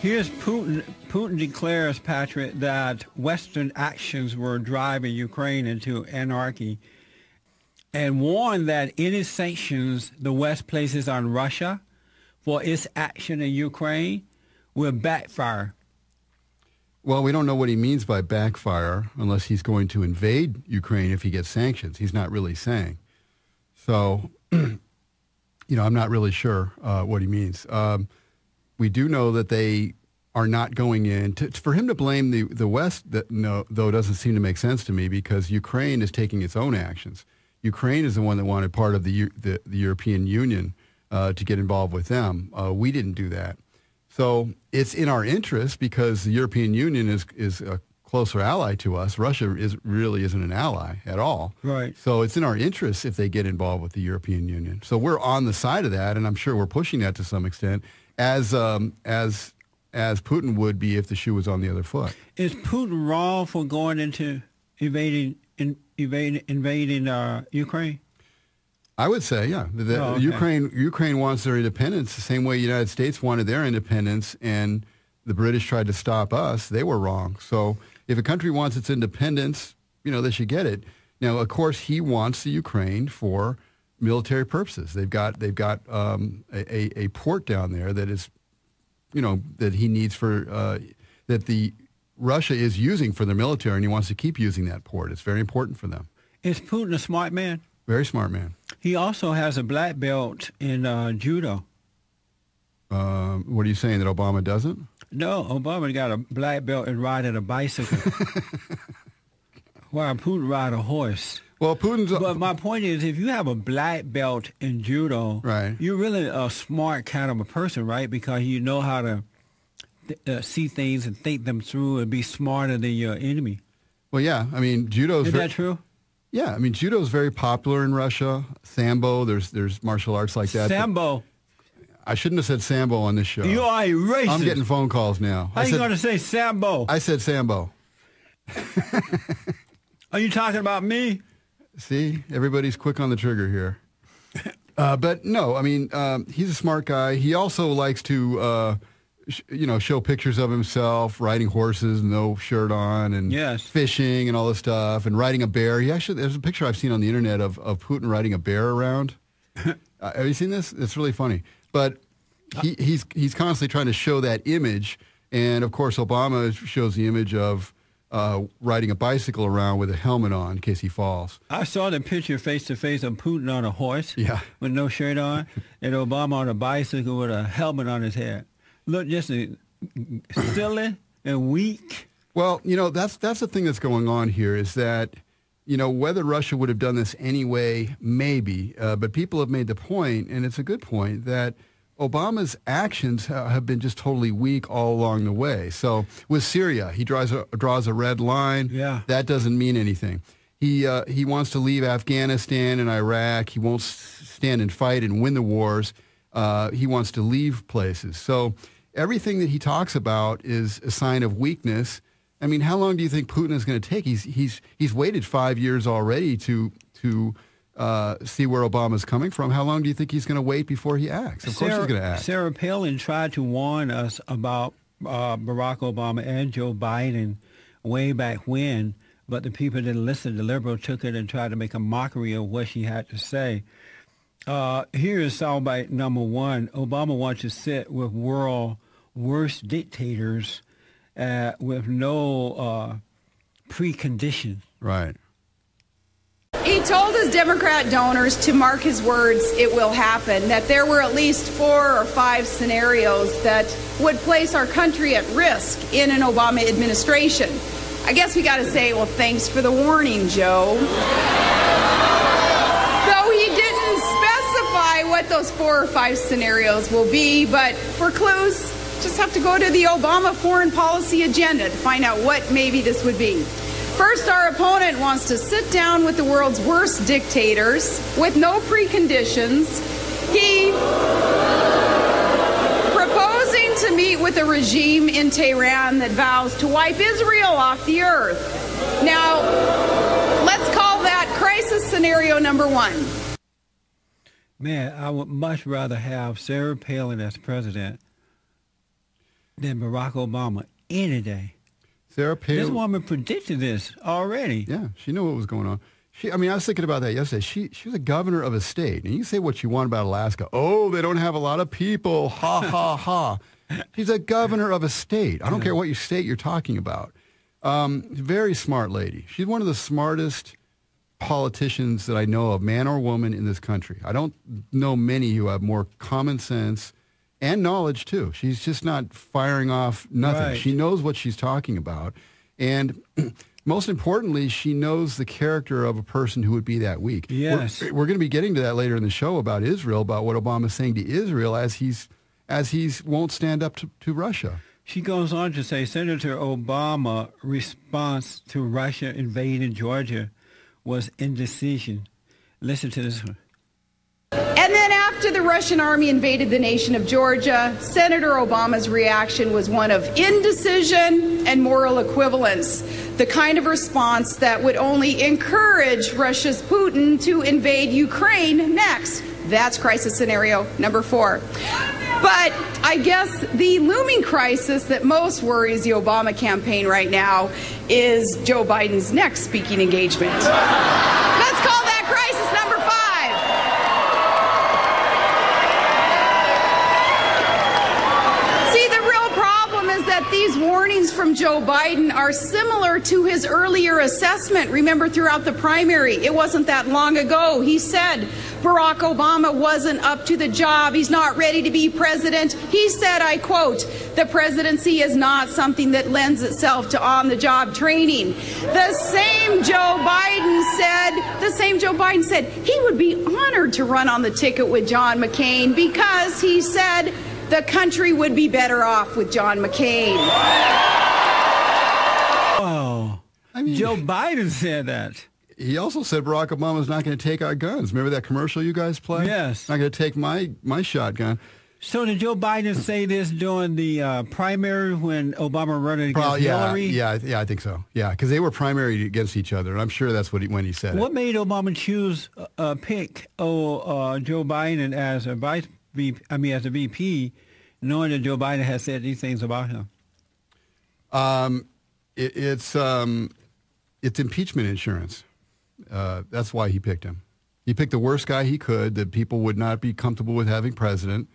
Here's Putin. Putin declares, Patrick, that Western actions were driving Ukraine into anarchy and warned that any sanctions the West places on Russia for its action in Ukraine will backfire. Well, we don't know what he means by backfire unless he's going to invade Ukraine if he gets sanctions. He's not really saying. So, I'm not really sure what he means. We do know that they are not going in. For him to blame the West, though, doesn't seem to make sense to me because Ukraine is taking its own actions. Ukraine is the one that wanted part of the European Union to get involved with them. We didn't do that. So it's in our interest because the European Union is a closer ally to us. Russia really isn't an ally at all. Right. So it's in our interest if they get involved with the European Union. So we're on the side of that, and I'm sure we're pushing that to some extent, as Putin would be if the shoe was on the other foot. Is Putin wrong for going into invading Ukraine? I would say, yeah. Okay. Ukraine wants their independence the same way the United States wanted their independence, and the British tried to stop us. They were wrong. So if a country wants its independence, they should get it. Now, of course, he wants the Ukraine for military purposes. They've got a port down there that is, that he needs for that Russia is using for their military, and he wants to keep using that port. It's very important for them. Is Putin a smart man? Very smart man. He also has a black belt in judo. What are you saying, that Obama doesn't? No, Obama got a black belt in riding a bicycle, while Putin ride a horse. Well, But my point is, if you have a black belt in judo, right, you're really a smart kind of a person, right? Because you know how to see things and think them through and be smarter than your enemy. Well, yeah. I mean, judo is that true? Yeah, I mean, judo is very popular in Russia. Sambo, there's martial arts like that. Sambo. I shouldn't have said Sambo on this show. You are a racist. I'm getting phone calls now. How are you going to say Sambo? I said Sambo. Are you talking about me? See, everybody's quick on the trigger here. But no, I mean, he's a smart guy. He also likes to, show pictures of himself riding horses, no shirt on, and fishing and all this stuff, and riding a bear. There's a picture I've seen on the internet of Putin riding a bear around. Have you seen this? It's really funny. But he's constantly trying to show that image, and of course Obama shows the image of riding a bicycle around with a helmet on in case he falls. I saw the picture face-to-face of Putin on a horse with no shirt on, and Obama on a bicycle with a helmet on his head. Look just silly and weak. Well, that's the thing that's going on here is that, whether Russia would have done this anyway, maybe, but people have made the point, and it's a good point, that Obama's actions have been just totally weak all along the way. So with Syria, he draws a red line. Yeah. That doesn't mean anything. He wants to leave Afghanistan and Iraq. He won't stand and fight and win the wars. He wants to leave places. So everything that he talks about is a sign of weakness. I mean, how long do you think Putin is going to take? He's waited 5 years already to see where Obama's coming from. How long do you think he's going to wait before he acts? Of course he's going to act. Sarah Palin tried to warn us about Barack Obama and Joe Biden way back when, but the people didn't listen. The liberals took it and tried to make a mockery of what she had to say. Here is soundbite number one. Obama wants to sit with world worst dictators with no preconditions. Right. He told his Democrat donors, to mark his words, it will happen, that there were at least 4 or 5 scenarios that would place our country at risk in an Obama administration. I guess we got to say, well, thanks for the warning, Joe. Though he didn't specify what those 4 or 5 scenarios will be, but for clues, just have to go to the Obama foreign policy agenda to find out what maybe this would be. First, our opponent wants to sit down with the world's worst dictators with no preconditions. He proposing to meet with a regime in Tehran that vows to wipe Israel off the earth. Now, let's call that crisis scenario number 1. Man, I would much rather have Sarah Palin as president than Barack Obama any day. Sarah Palin. This woman predicted this already. Yeah, she knew what was going on. I was thinking about that yesterday. She was a governor of a state. And you say what you want about Alaska. Oh, they don't have a lot of people. Ha, ha, ha. She's a governor of a state. I don't care what state you're talking about. Very smart lady. She's one of the smartest politicians that I know of, man or woman, in this country. I don't know many who have more common sense and knowledge, too. She's just not firing off nothing. Right. She knows what she's talking about. And most importantly, she knows the character of a person who would be that weak. Yes. We're going to be getting to that later in the show about Israel, about what Obama's saying to Israel as he won't stand up to Russia. She goes on to say Senator Obama's response to Russia invading Georgia was indecision. Listen to this one. And then after the Russian army invaded the nation of Georgia, Senator Obama's reaction was one of indecision and moral equivalence, the kind of response that would only encourage Russia's Putin to invade Ukraine next. That's crisis scenario number 4. But I guess the looming crisis that most worries the Obama campaign right now is Joe Biden's next speaking engagement. Let's call that crisis number 5. See, the real problem is that these warnings from Joe Biden are similar to his earlier assessment. Remember, throughout the primary, it wasn't that long ago, he said Barack Obama wasn't up to the job. He's not ready to be president. He said, I quote, the presidency is not something that lends itself to on-the-job training. The same Joe Biden said he would be honored to run on the ticket with John McCain because he said the country would be better off with John McCain. Oh, Joe Biden said that. He also said Barack Obama's not going to take our guns. Remember that commercial you guys played? Yes. Not going to take my shotgun. So did Joe Biden say this during the primary when Obama running against Hillary? Yeah, I think so. Yeah, because they were primary against each other, and I'm sure that's when he said it. What made Obama pick Joe Biden as a as a VP, knowing that Joe Biden has said these things about him? It's impeachment insurance. That's why he picked him. He picked the worst guy he could that people would not be comfortable with having president,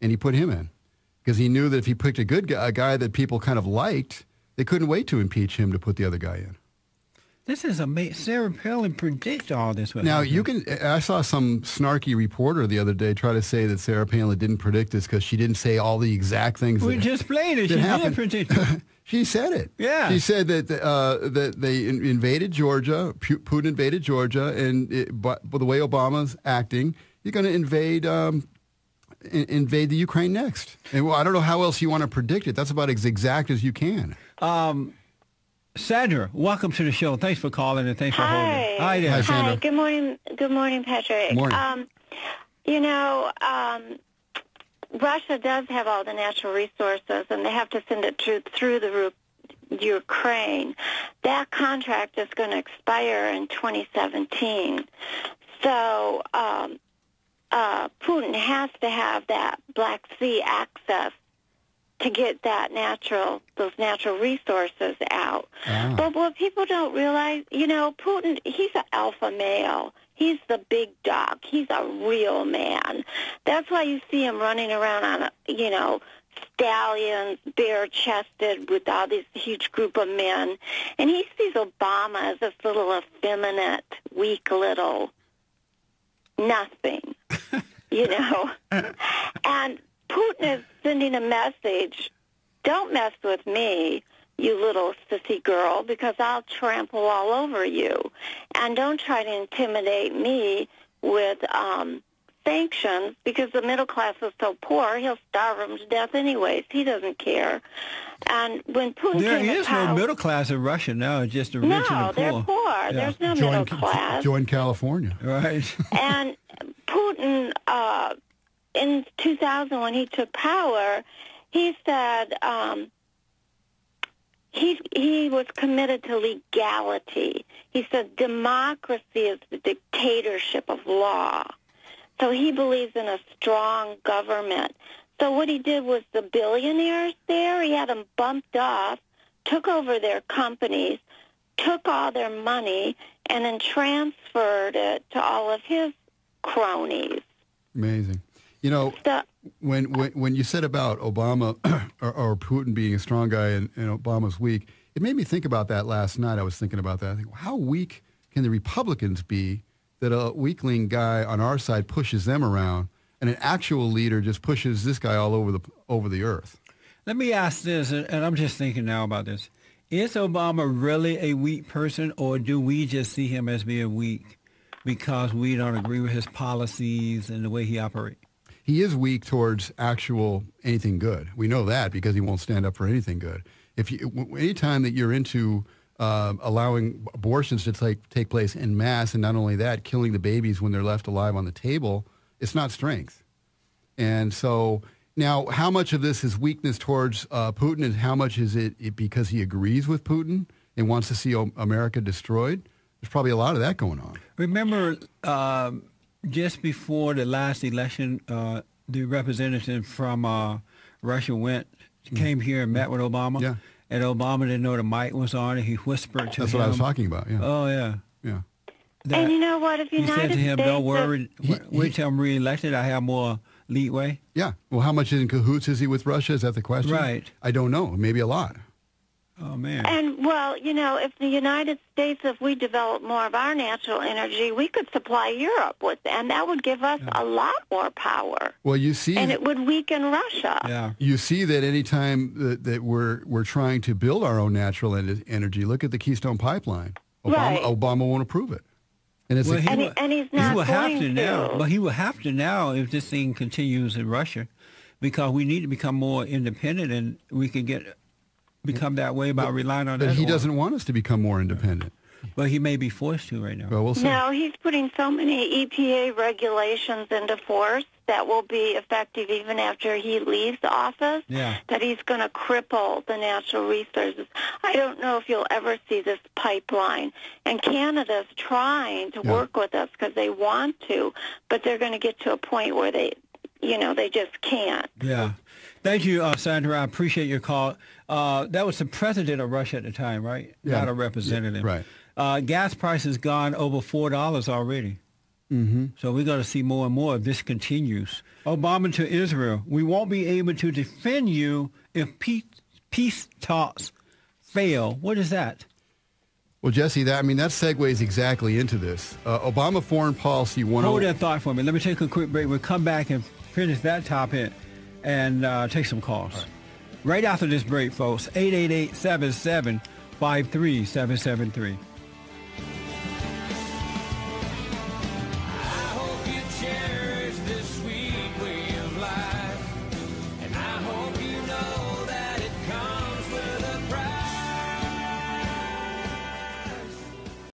and he put him in because he knew that if he picked a good guy, a guy that people kind of liked, they couldn't wait to impeach him to put the other guy in. This is amazing. Sarah Palin predicted all this. Now, I saw some snarky reporter the other day try to say that Sarah Palin didn't predict this because she didn't say all the exact things We just played it. She did predict it. She said it. Yeah. She said that they invaded Georgia, Putin invaded Georgia, and but the way Obama's acting, you're going to invade the Ukraine next. And I don't know how else you want to predict it. That's about as exact as you can. Sandra, welcome to the show. Thanks for calling and thanks for holding. Hi there. Hi, Sandra. Hi, good morning. Good morning, Patrick. Morning. Russia does have all the natural resources, and they have to send it through the Ukraine. That contract is going to expire in 2017. So Putin has to have that Black Sea access to get those natural resources out. Oh. But what people don't realize, Putin, he's an alpha male. He's the big dog. He's a real man. That's why you see him running around on, stallions, bare-chested, with all this huge group of men. And he sees Obama as this little effeminate, weak little nothing, And Putin is sending a message, don't mess with me, you little sissy girl, because I'll trample all over you. And don't try to intimidate me with sanctions, because the middle class is so poor, he'll starve them to death anyways. He doesn't care. And when Putin there came is to power, no middle class in Russia now. It's just the rich and the poor. No, they're poor. Yeah. There's no middle class. Join California. Right. And Putin, in 2000, when he took power, he said he was committed to legality. He said democracy is the dictatorship of law. So he believes in a strong government. So what he did was the billionaires there, he had them bumped off, took over their companies, took all their money, and then transferred it to all of his cronies. Amazing. You know, when you said about Obama or Putin being a strong guy and Obama's weak, it made me think about that last night. I was thinking about that. I think, how weak can the Republicans be that a weakling guy on our side pushes them around and an actual leader just pushes this guy all over the earth? Let me ask this, and I'm just thinking now about this. Is Obama really a weak person, or do we just see him as being weak because we don't agree with his policies and the way he operates? He is weak towards actual anything good. We know that because he won't stand up for anything good. Anytime that you're into allowing abortions to take place en masse, and not only that, killing the babies when they're left alive on the table, it's not strength. And so now, how much of this is weakness towards Putin, and how much is it because he agrees with Putin and wants to see America destroyed? There's probably a lot of that going on. Remember, just before the last election, the representative from Russia came here and met with Obama. Yeah. And Obama didn't know the mic was on, and he whispered to him. That's what I was talking about, yeah. Oh, yeah. Yeah. And you know what? If he said to him, don't worry, wait till I'm reelected, I have more leeway. Yeah. Well, how much in cahoots is he with Russia? Is that the question? Right. I don't know. Maybe a lot. Oh, man. And, well, if the United States, if we develop more of our natural energy, we could supply Europe with, and that would give us a lot more power. Well, you see... And it would weaken Russia. Yeah. You see that any time that we're trying to build our own natural energy, look at the Keystone Pipeline. Obama won't approve it. And it's he's not going to. Now, but he will have to now if this thing continues in Russia, because we need to become more independent, and we can become that way by relying on that. But he doesn't want us to become more independent. But he may be forced to right now. Well, we'll see. No, he's putting so many EPA regulations into force that will be effective even after he leaves office, that he's going to cripple the natural resources. I don't know if you'll ever see this pipeline. And Canada's trying to work with us because they want to, but they're going to get to a point where they just can't. Yeah. Thank you, Sandra. I appreciate your call. That was the president of Russia at the time, right? Yeah. Not a representative. Yeah, right. Gas prices gone over $4 already. Mm-hmm. So we're going to see more and more if this continues. Obama to Israel. We won't be able to defend you if peace talks fail. What is that? Well, Jesse, that segues exactly into this. Obama foreign policy 101. Hold that thought for me. Let me take a quick break. We'll come back and finish that topic and take some calls. Right after this break, folks. 888-77-53773.